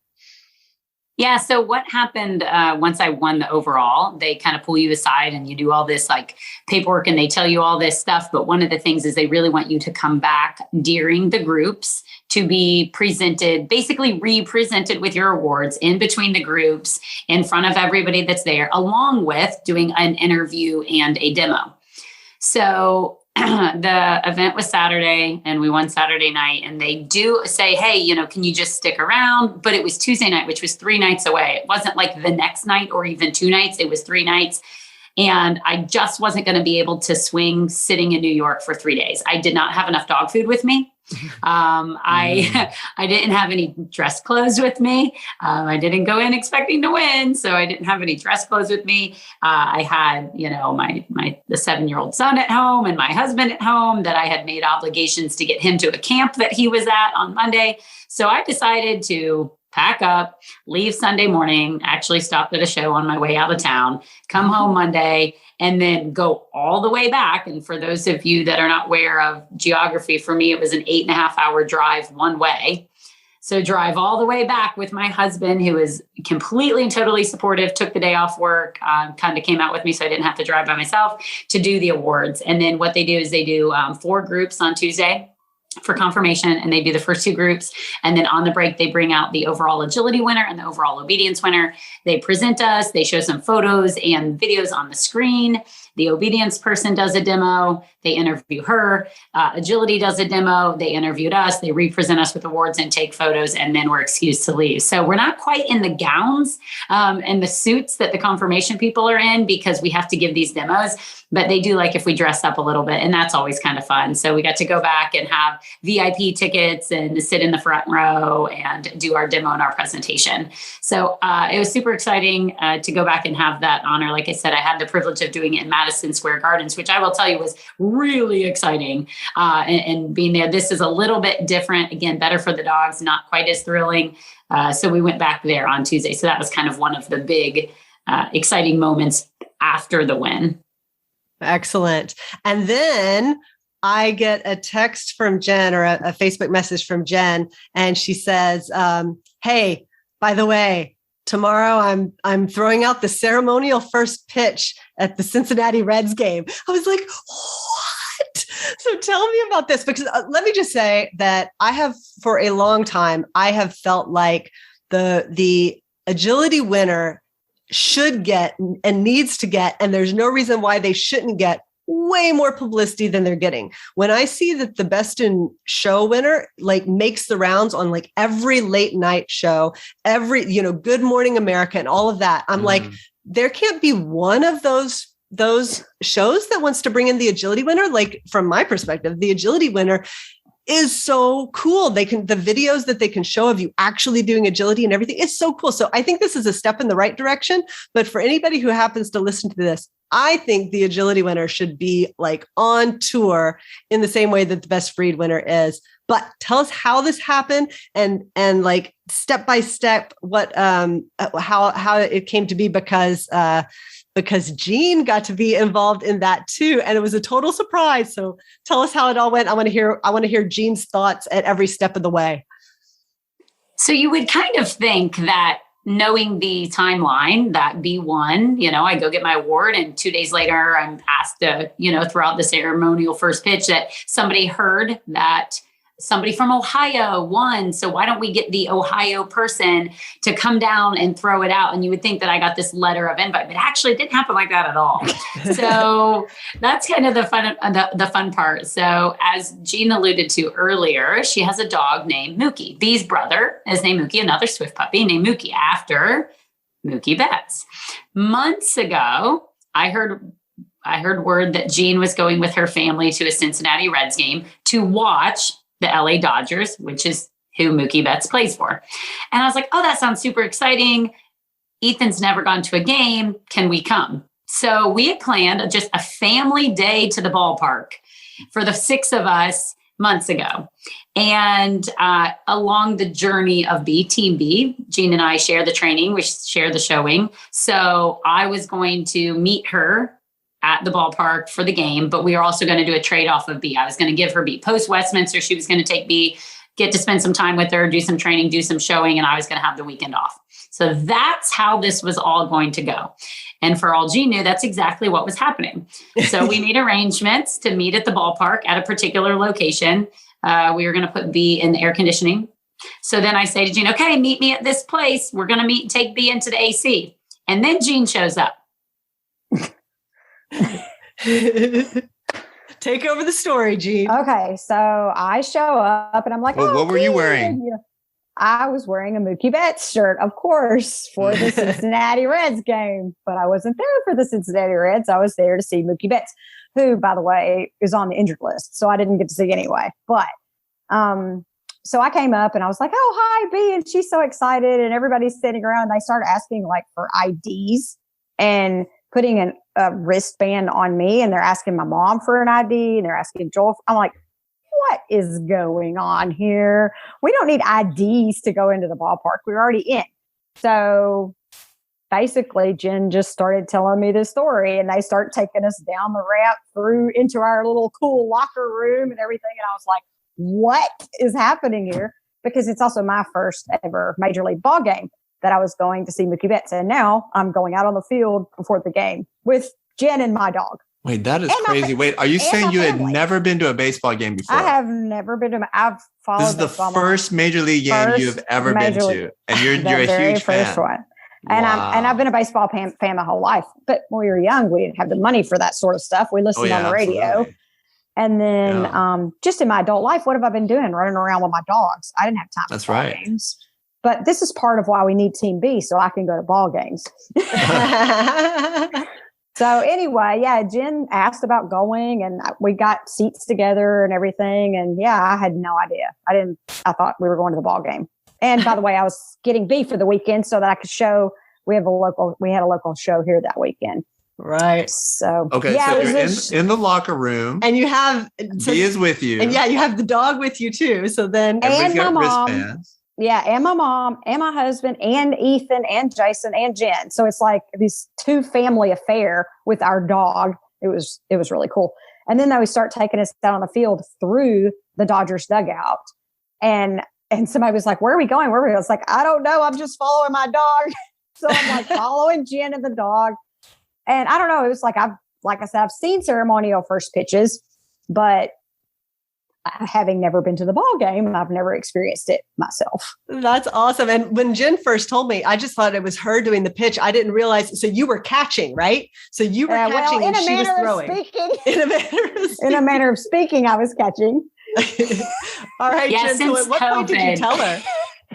Yeah. So what happened once I won the overall, they kind of pull you aside and you do all this like paperwork and they tell you all this stuff. But one of the things is they really want you to come back during the groups to be presented, basically represented with your awards in between the groups in front of everybody that's there, along with doing an interview and a demo. So the event was Saturday and we won Saturday night, and they do say, hey, can you just stick around? But it was Tuesday night, which was 3 nights away. It wasn't like the next night or even 2 nights. It was 3 nights. And I just wasn't going to be able to swing sitting in New York for 3 days. I did not have enough dog food with me. I didn't have any dress clothes with me. I didn't go in expecting to win, so I didn't have any dress clothes with me. I had, the 7-year-old son at home and my husband at home that I had made obligations to get him to a camp that he was at on Monday. So I decided to pack up, leave Sunday morning, actually stopped at a show on my way out of town, come home Monday, and then go all the way back. And for those of you that are not aware of geography, for me, it was an 8.5-hour drive one way. So drive all the way back with my husband, who is completely and totally supportive, took the day off work, kind of came out with me so I didn't have to drive by myself to do the awards. And then what they do is they do 4 groups on Tuesday for confirmation, and they do the first 2 groups. And then on the break, they bring out the overall agility winner and the overall obedience winner. They present us, they show some photos and videos on the screen. The obedience person does a demo. They interview her. Agility does a demo. They interviewed us. They represent us with awards and take photos, and then we're excused to leave. So we're not quite in the gowns and the suits that the confirmation people are in, because we have to give these demos, but they do like if we dress up a little bit, and that's always kind of fun. So we got to go back and have VIP tickets and sit in the front row and do our demo and our presentation. So it was super exciting to go back and have that honor. Like I said, I had the privilege of doing it in Madison Square Gardens, which I will tell you was really exciting. And being there, this is a little bit different. Again, better for the dogs, not quite as thrilling. So we went back there on Tuesday. So that was kind of one of the big exciting moments after the win. Excellent. And then I get a text from Jen, or a Facebook message from Jen, and she says, hey, by the way, tomorrow I'm throwing out the ceremonial first pitch at the Cincinnati Reds game. I was like, what? So tell me about this, because let me just say that I have, for a long time, I have felt like the agility winner should get and needs to get, and there's no reason why they shouldn't get, way more publicity than they're getting. When I see that the Best in Show winner makes the rounds on every late night show, every, Good Morning America and all of that, I'm like, there can't be one of those shows that wants to bring in the agility winner. From my perspective, the agility winner is so cool. The videos that they can show of you actually doing agility and everything is so cool. So I think this is a step in the right direction. But for anybody who happens to listen to this, I think the agility winner should be on tour in the same way that the best breed winner is. But tell us how this happened and step by step what how it came to be, because Jean got to be involved in that too, and it was a total surprise. So tell us how it all went. I want to hear Jean's thoughts at every step of the way. So you would kind of think that, knowing the timeline, that B1, I go get my award, and 2 days later I'm asked to, throughout the ceremonial first pitch, that somebody heard that somebody from Ohio won. So why don't we get the Ohio person to come down and throw it out? And you would think that I got this letter of invite, but actually it didn't happen like that at all. So that's kind of the fun part. So as Jean alluded to earlier, she has a dog named Mookie. Bee's brother is named Mookie, another Swift puppy named Mookie, after Mookie Betts. Months ago, I heard word that Jean was going with her family to a Cincinnati Reds game to watch the LA Dodgers, which is who Mookie Betts plays for. And I was like, oh, that sounds super exciting. Ethan's never gone to a game. Can we come? So we had planned just a family day to the ballpark for the 6 of us months ago. And along the journey of Team B, Jean and I share the training, we share the showing. So I was going to meet her at the ballpark for the game, but we are also going to do a trade-off of B. I was going to give her B. Post Westminster, she was going to take B, get to spend some time with her, do some training, do some showing, and I was going to have the weekend off. So that's how this was all going to go. And for all Jean knew, that's exactly what was happening. So we made arrangements to meet at the ballpark at a particular location. We were going to put B in the air conditioning. So then I say to Jean, okay, meet me at this place. We're going to meet and take B into the AC. And then Jean shows up. Take over the story, Jean. Okay, so I show up and I'm like, what were you wearing? I was wearing a Mookie Betts shirt, of course, for the Cincinnati Reds game, but I wasn't there for the Cincinnati Reds. I was there to see Mookie Betts, who, by the way, is on the injured list. So I didn't get to see anyway. But So I came up and I was like, oh, hi, B. And she's so excited. And everybody's sitting around and they started asking like for IDs and putting a wristband on me. And they're asking my mom for an ID and they're asking Joel. I'm like, what is going on here? We don't need IDs to go into the ballpark. We're already in. So basically, Jen just started telling me this story and they start taking us down the ramp through into our little cool locker room and everything. And I was like, what is happening here? Because it's also my first ever major league ball game that I was going to see Mookie Betts. And now I'm going out on the field before the game with Jen and my dog. Wait, that is crazy. Wait, are you saying you had never been to a baseball game before? I have never been to. I've followed. This is the first major league game you've ever been to, and you're a huge fan. One. And I've been a baseball fan my whole life. But when we were young, we didn't have the money for that sort of stuff. We listened on the radio. Absolutely. And then just in my adult life, what have I been doing? Running around with my dogs. I didn't have time for ball games. But this is part of why we need Team B, so I can go to ball games. So anyway, Jen asked about going and we got seats together and everything. And I had no idea. I thought we were going to the ball game. And by the way, I was getting beef for the weekend so that I could show we had a local show here that weekend. Right. So, okay. So you're in the locker room and you have B is with you. And you have the dog with you too. So then and my mom. Wristbands. Yeah, and my mom and my husband and Ethan and Jason and Jen. So it's like this two family affair with our dog. It was really cool. And then we start taking us out on the field through the Dodgers dugout. And somebody was like, where are we going? Where are we going? I was like, I don't know. I'm just following my dog. So I'm like following Jen and the dog. And I don't know. It was like, I've seen ceremonial first pitches, but having never been to the ball game, I've never experienced it myself. That's awesome. And when Jen first told me, I just thought it was her doing the pitch. I didn't realize. So you were catching, right? So you were catching and she was throwing. In a manner of speaking, I was catching. All right, Jen, so at what point did you tell her?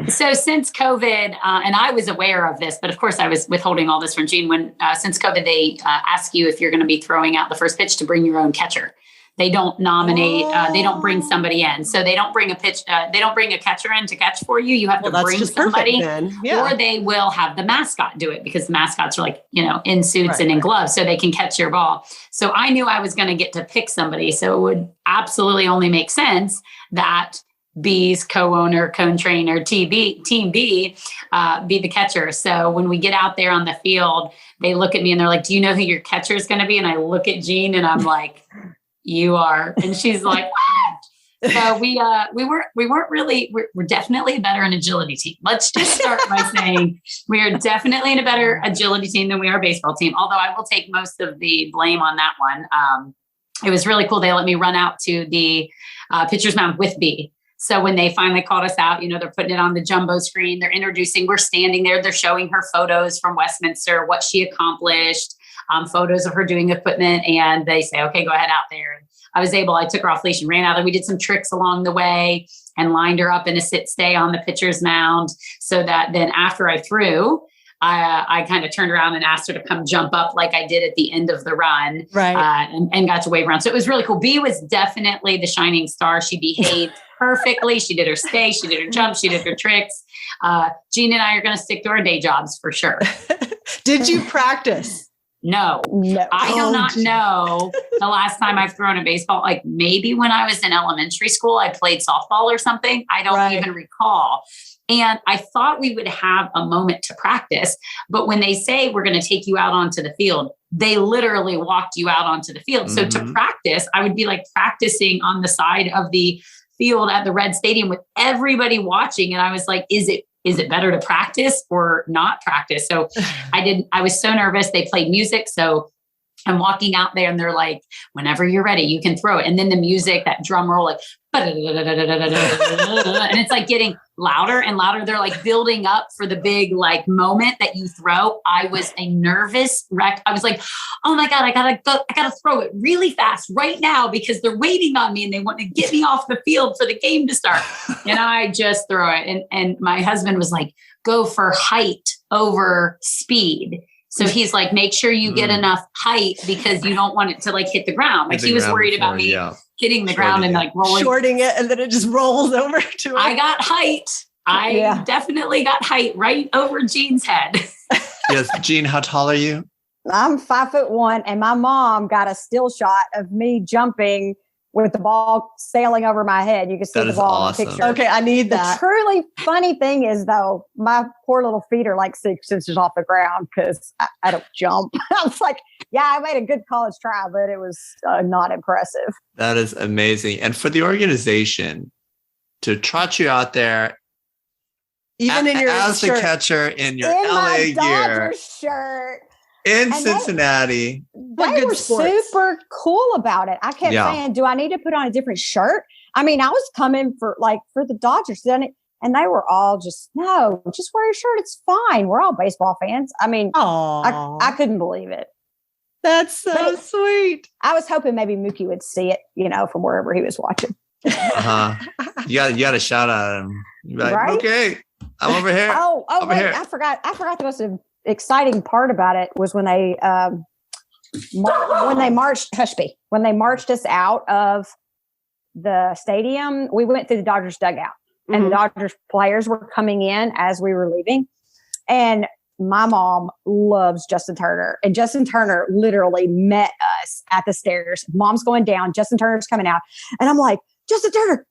So since COVID, and I was aware of this, but of course I was withholding all this from Jean since COVID, they ask you if you're going to be throwing out the first pitch to bring your own catcher. They don't nominate, they don't bring somebody in. So they don't bring a catcher in to catch for you. You have to bring somebody or they will have the mascot do it because the mascots are like, in suits and in gloves so they can catch your ball. So I knew I was going to get to pick somebody. So it would absolutely only make sense that B's co-owner, co-trainer, Team B, be the catcher. So when we get out there on the field, they look at me and they're like, do you know who your catcher is going to be? And I look at Jean and I'm like, you are. And she's like, what? So we're definitely a better an agility team. Let's just start by saying we are definitely in a better agility team than we are a baseball team. Although I will take most of the blame on that one. It was really cool. They let me run out to the pitcher's mound with B. So when they finally called us out, they're putting it on the jumbo screen. They're introducing, we're standing there. They're showing her photos from Westminster, what she accomplished, photos of her doing equipment. And they say, okay, go ahead out there. And I took her off leash and ran out. And we did some tricks along the way and lined her up in a sit stay on the pitcher's mound so that then after I threw, I kind of turned around and asked her to come jump up like I did at the end of the run, and got to wave around. So it was really cool. B was definitely the shining star. She behaved perfectly. She did her stay, she did her jump, she did her tricks. Jean and I are going to stick to our day jobs for sure. Did you practice? No. I do not know the last time I've thrown a baseball. Like maybe when I was in elementary school, I played softball or something. I don't even recall. And I thought we would have a moment to practice. But when they say we're going to take you out onto the field, they literally walked you out onto the field. So to practice, I would be like practicing on the side of the field at the Red Stadium with everybody watching. And I was like, is it better to practice or not practice? So I was so nervous. They played music. So I'm walking out there and they're like, whenever you're ready, you can throw it. And then the music, that drum roll, like, and it's like getting louder and louder. They're like building up for the big like moment that you throw. I was a nervous wreck. I was like, oh my God, I gotta throw it really fast right now because they're waiting on me and they want to get me off the field for the game to start. And I just throw it. And my husband was like, go for height over speed. So he's like, make sure you get enough height because you don't want it to like hit the ground. Like he was worried about me hitting the ground and like rolling. Shorting it, and then it just rolls over to it. I got height. I definitely got height right over Jean's head. Yes. Jean, how tall are you? I'm 5'1", and my mom got a still shot of me jumping with the ball sailing over my head. You can see the ball in the picture. Okay, I need that. The truly funny thing is, though, my poor little feet are like 6 inches off the ground because I don't jump. I was like, yeah, I made a good college try, but it was not impressive. That is amazing. And for the organization to trot you out there, even in your as shirt. the catcher in your in LA my gear Dodgers shirt. in Cincinnati. They were super cool about it. I kept saying, do I need to put on a different shirt? I mean, I was coming for the Dodgers, and they were all just, no, just wear your shirt. It's fine. We're all baseball fans. I mean, I couldn't believe it. That's so sweet. I was hoping maybe Mookie would see it, from wherever he was watching. You got to shout at him. You'd be like, right? Okay, I'm over here. Wait, here. I forgot the most exciting part about it was when they marched us out of the stadium. We went through the Dodgers dugout, and the Dodgers players were coming in as we were leaving. And my mom loves Justin Turner, and Justin Turner literally met us at the stairs. Mom's going down, Justin Turner's coming out, and I'm like, Justin Turner,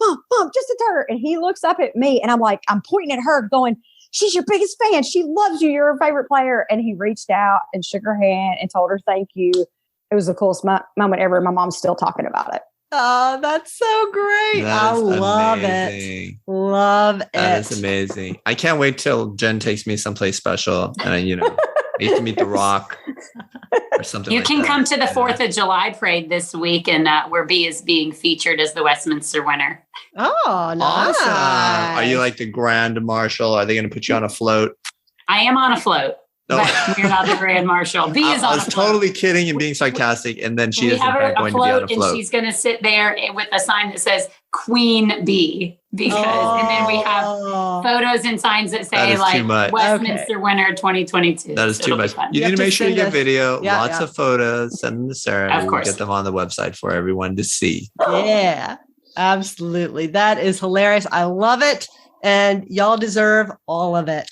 mom, Justin Turner. And he looks up at me, and I'm pointing at her going, she's your biggest fan. She loves you. You're her favorite player. And he reached out and shook her hand and told her thank you. It was the coolest moment ever. My mom's still talking about it. Oh, that's so great. I love it. Love it. That is amazing. I can't wait till Jen takes me someplace special and I need to meet The Rock or something You like can that. come to the 4th of July parade this week, and where B is being featured as the Westminster winner. Oh, nice. Awesome. Are you like the Grand Marshal? Are they going to put you on a float? I am on a float. No. But we're not the Grand Marshal. B is on I was a float. totally kidding and being sarcastic, and then she is in fact going to be on a float. And she's going to sit there with a sign that says Queen B, and then we have photos and signs that say Westminster winner 2022. That is too much. You need to make sure you get video, lots of photos, send them to Sarah. Of course. We'll get them on the website for everyone to see. Yeah, absolutely. That is hilarious. I love it. And y'all deserve all of it.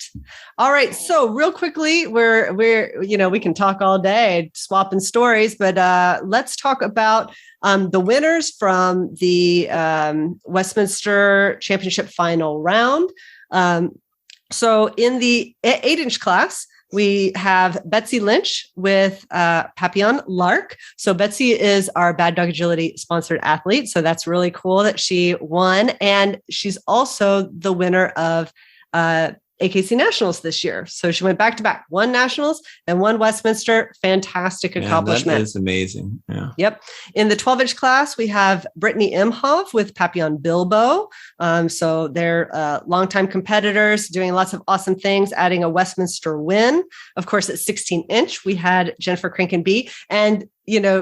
All right. So real quickly, we can talk all day swapping stories, but let's talk about the winners from the Westminster Championship final round. So in the 8-inch class, we have Betsy Lynch with Papillon Lark. So Betsy is our Bad Dog Agility sponsored athlete. So that's really cool that she won. And she's also the winner of AKC Nationals this year. So she went back to back, won Nationals and won Westminster. Fantastic accomplishment. That is amazing. Yeah. Yep. In the 12-inch class, we have Brittany Imhoff with Papillon Bilbo. So they're longtime competitors doing lots of awesome things, adding a Westminster win. Of course, at 16-inch, we had Jennifer Kranken-B. And,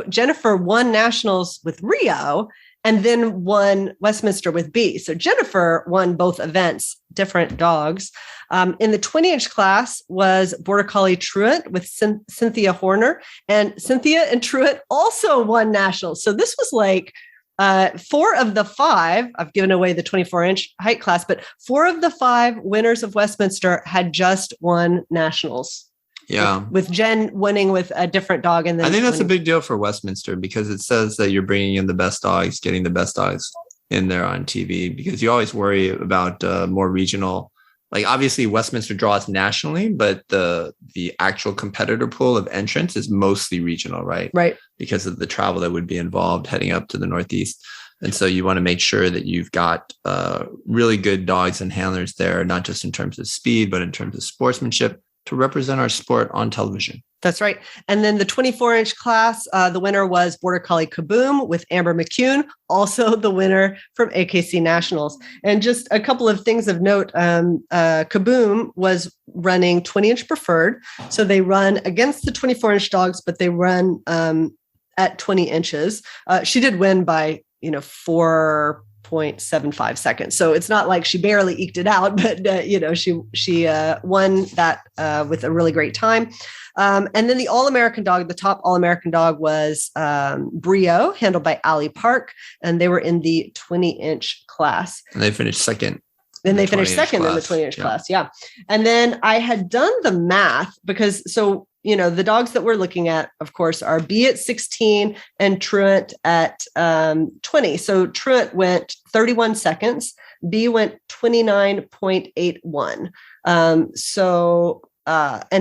Jennifer won Nationals with Rio and then won Westminster with B. So Jennifer won both events, different dogs. In the 20-inch class was Border Collie Truant with Cynthia Horner. And Cynthia and Truant also won Nationals. So this was like 4 of the 5, I've given away the 24-inch height class, but 4 of the 5 winners of Westminster had just won Nationals. Yeah. With Jen winning with a different dog. And then I think that's a big deal for Westminster because it says that you're bringing in the best dogs, getting the best dogs in there on TV, because you always worry about more regional, like obviously Westminster draws nationally, but the actual competitor pool of entrants is mostly regional, right? Right. Because of the travel that would be involved heading up to the Northeast. And so you want to make sure that you've got really good dogs and handlers there, not just in terms of speed, but in terms of sportsmanship, to represent our sport on television. That's right. And then the 24-inch class, the winner was Border Collie Kaboom with Amber McCune, also the winner from AKC Nationals. And just a couple of things of note, Kaboom was running 20-inch preferred. So they run against the 24-inch dogs, but they run at 20 inches. She did win by, 4.75 seconds. So it's not like she barely eked it out, but she won that with a really great time. And then the All-American dog, the top All-American dog was Brio, handled by Allie Park, and they were in the 20-inch class. And they finished second. Then they finished second in the 20-inch class. Yeah. And then I had done the math because, so, the dogs that we're looking at, of course, are B at 16 and Truant at 20. So Truant went 31 seconds. B went 29.81. And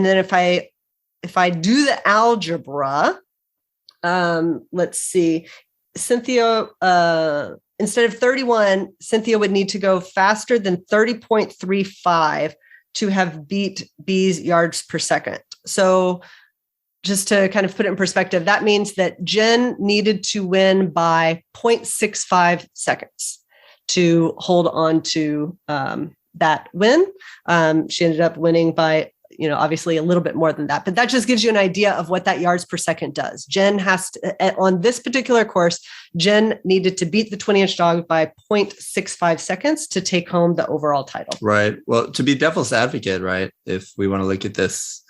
then if I do the algebra, let's see, Cynthia, instead of 31, Cynthia would need to go faster than 30.35 to have beat B's yards per second. So just to kind of put it in perspective, that means that Jen needed to win by 0.65 seconds to hold on to that win. She ended up winning by, obviously a little bit more than that, but that just gives you an idea of what that yards per second does. Jen has to, on this particular course, Jen needed to beat the 20-inch dog by 0.65 seconds to take home the overall title. Right. Well, to be devil's advocate, right, if we want to look at this,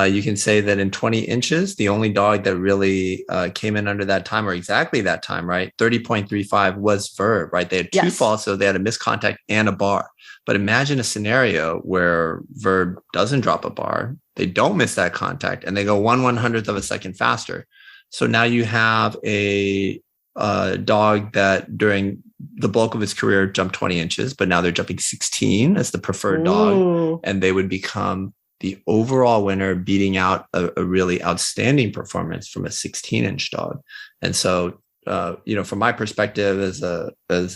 you can say that in 20 inches, the only dog that really came in under that time or exactly that time, right, 30.35 was Verb, right? They had two falls, so they had a missed contact and a bar. But imagine a scenario where Verb doesn't drop a bar, they don't miss that contact, and they go 1/100th of a second faster. So now you have a dog that during the bulk of his career jumped 20 inches, but now they're jumping 16 as the preferred dog, and they would become the overall winner, beating out a really outstanding performance from a 16-inch dog. And so, from my perspective as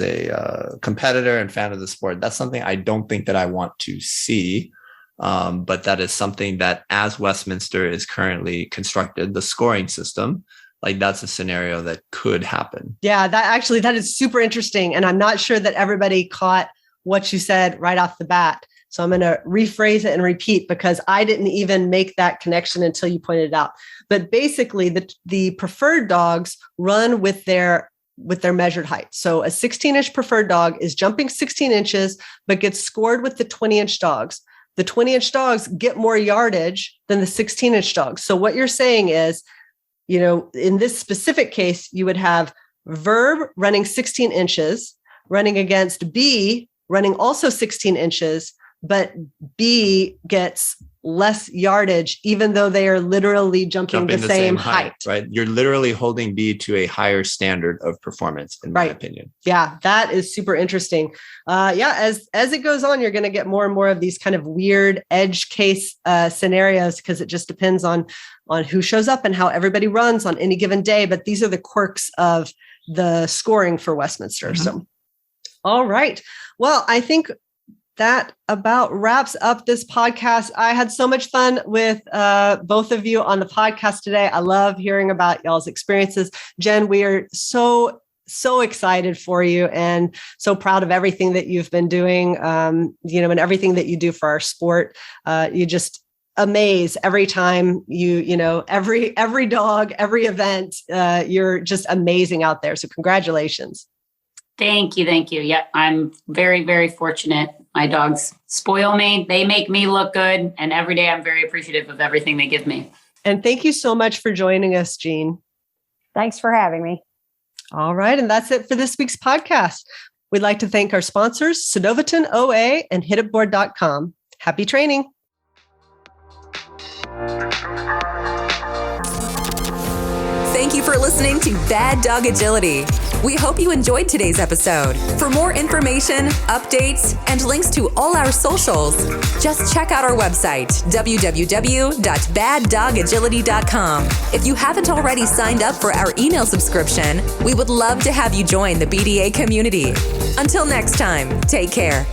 a competitor and fan of the sport, that's something I don't think that I want to see. But that is something that, as Westminster is currently constructed, the scoring system, like that's a scenario that could happen. Yeah, that is super interesting. And I'm not sure that everybody caught what you said right off the bat. So I'm going to rephrase it and repeat because I didn't even make that connection until you pointed it out. But basically, the preferred dogs run with their measured height. So a 16-inch preferred dog is jumping 16 inches, but gets scored with the 20-inch dogs. The 20-inch dogs get more yardage than the 16-inch dogs. So what you're saying is, in this specific case, you would have Verb running 16 inches, running against B, running also 16 inches, but B gets less yardage, even though they are literally jumping the same height. Right. You're literally holding B to a higher standard of performance, in my opinion. Yeah, that is super interesting. As it goes on, you're going to get more and more of these kind of weird edge case scenarios because it just depends on who shows up and how everybody runs on any given day. But these are the quirks of the scoring for Westminster. Mm-hmm. So, all right. Well, I think that about wraps up this podcast. I had so much fun with both of you on the podcast today. I love hearing about y'all's experiences. Jen, we are so excited for you and so proud of everything that you've been doing, and everything that you do for our sport. You just amaze every time every dog, every event, you're just amazing out there. So congratulations. Thank you. Yeah, I'm very, very fortunate. My dogs spoil me. They make me look good. And every day I'm very appreciative of everything they give me. And thank you so much for joining us, Jean. Thanks for having me. All right. And that's it for this week's podcast. We'd like to thank our sponsors, Synoviton OA and hititboard.com. Happy training. Thank you for listening to Bad Dog Agility. We hope you enjoyed today's episode. For more information, updates, and links to all our socials, just check out our website, www.baddogagility.com. If you haven't already signed up for our email subscription, we would love to have you join the BDA community. Until next time, take care.